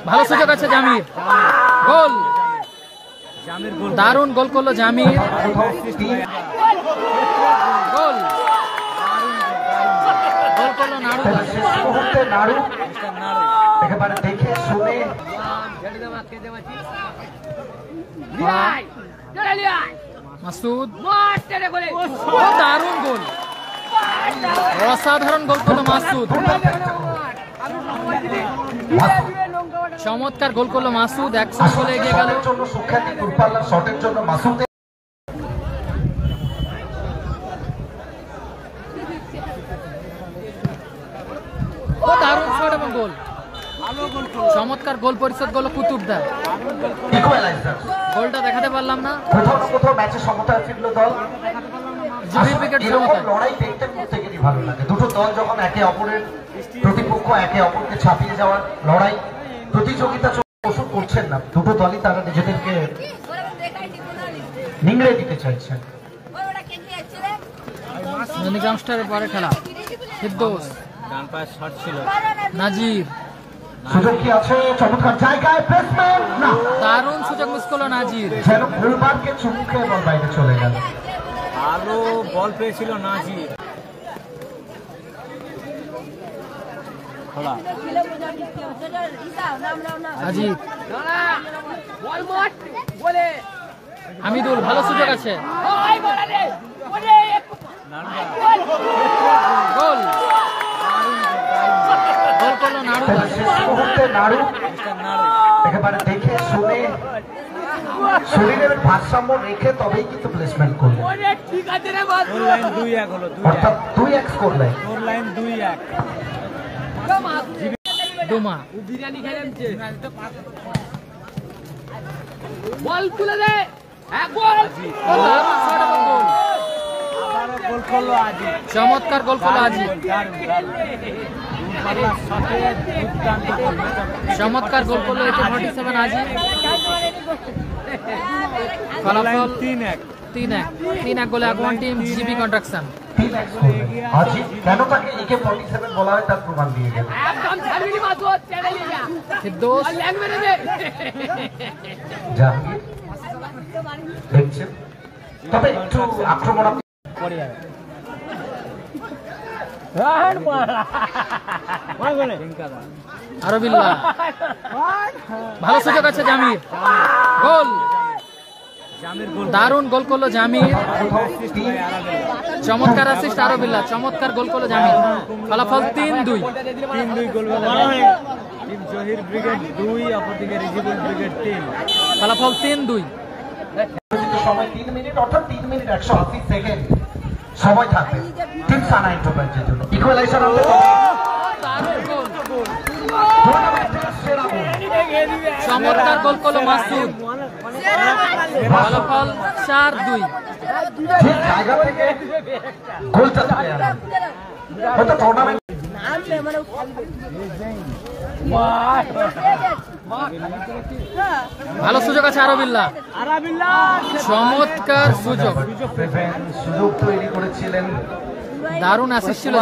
ভালো সুযোগ আছে জামির, গোল, দারুণ গোল করলো জামির, গোল, গোল করলো নাড়ু, একেবারে দেখে শুনে মাসুদ, দারুণ গোল, অসাধারণ গোল করলো মাসুদ, চমৎকার গোল করলো মাসুদ, 100 গোলে এগিয়ে গেল। সুখ্যাতি দূরপাল্লার শটের জন্য মাসুদ দারুণ শট এবং গোল, চমৎকার গোল পরিশোধ করলো কুতুবদা। গোলটা দেখাতে পারলাম না, কোথাও ম্যাচে সমতায় ফিরলো দল। লড়াই দেখতে প্রত্যেকেরই ভালো লাগে। দুটো দল যখন একে অপরের প্রতিপক্ষ একে অপরকে ছাপিয়ে যাওয়ার লড়াই প্রতিযোগিতা পোষণ করছেন না, দুটো দলই তারা নিজেদেরকে নিংড়ে দিতে চাইছেন। পরে খেলা ফিরদৌস, নাজির, সুযোগ কি আছে? চমৎকার জায়গায় প্লেসমেন্ট, না দারুণ সুযোগ মিস করলো নাজির, যেন ফুলবারকে চুমুকে বল বাইরে চলে গেল। আরো বল পেয়েছিল নাজির। হামিদুল, ভালো সুযোগ আছে, গোল, গোল করলো নাড়ু, একেবারে দেখে শুনে শরীরের ভারসাম্য রেখে তবেই কিন্তু প্লেসমেন্ট করলেন, অর্থাৎ 2-1 স্কোর লাইন, ডোমা, বল তুলে দে, চমৎকার গোল করলো আজি, চমৎকার গোল করলো AK-47 আজি। ফলাফল 3-1 গোলে আগুয়ান টিম জিবি কন্ট্রাকশন। আজি কেন তাকে AK-47 বলা হয় তার প্রমাণ দিয়ে গেল। ফিরদৌস, জাহাঙ্গীর দেখছেন, তবে একটু আক্রমণ আরবিল্লাহ, ভালো সুযোগ আছে জামির, গোল, দারুণ গোল করলো জামির, চমৎকার অ্যাসিস্ট আরবিল্লাহ, চমৎকার গোল করলো জামির। ফলাফল 3-2 জহির ব্রিগেড 2, অপরদিকে রিজিবুল ব্রিগেড 3। ফলাফল 3-2। সময় 3 মিনিট, অর্থাৎ 3 মিনিট 180 সেকেন্ড সময় থাকবে টিম সানা এন্টারপ্রাইজের জন্য। ইকুয়ালাইজার হবে, চমৎকার গোল করলো মাসুদ, ফলাফল 4-2। ঠিক জায়গা থেকে গোলটা চলে গেল, হয়তো টুর্নামেন্ট ভালো সুযোগ আছে আরবিল্লাহ, চমৎকার সুযোগ তৈরি করেছিলেন, দারুণ অ্যাসিস্ট ছিল।